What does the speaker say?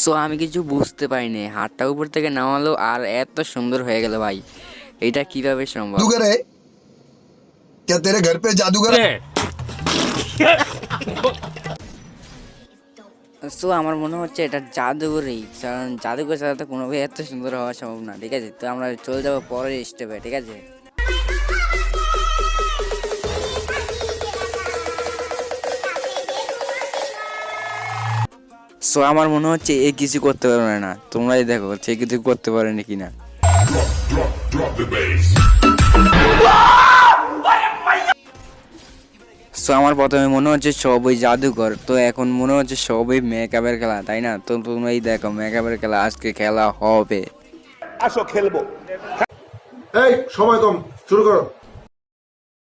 So আমি কিছু বুঝতে পারিনি, হাতটা উপর থেকে নামালো আর এত সুন্দর হয়ে গেল ভাই। এটা কিভাবে সম্ভব? जादूगर है क्या तेरे घर पे जादूगर है? সো আমার মনে হচ্ছে এটা জাদুঘরই, কারণ জাদুঘর ছাড়া তো কোনোভাবে এত সুন্দর হওয়া সম্ভব না। ঠিক আছে, তো আমরা চলে যাবো পরের স্টেপে। ঠিক আছে, সো আমার মনে হচ্ছে এ কিছু করতে পারবে না। তোমরাই দেখো সে কিছু করতে পারেনি কিনা। সো আমার প্রথমে মনে হচ্ছে সবই জাদুঘর, তো এখন মনে হচ্ছে সবই মেকআপের খেলা, তাই না? তো তোমরাই দেখো মেকআপের খেলা আজকে খেলা হবে। আসো খেলবো। এই সময় কম, শুরু করো।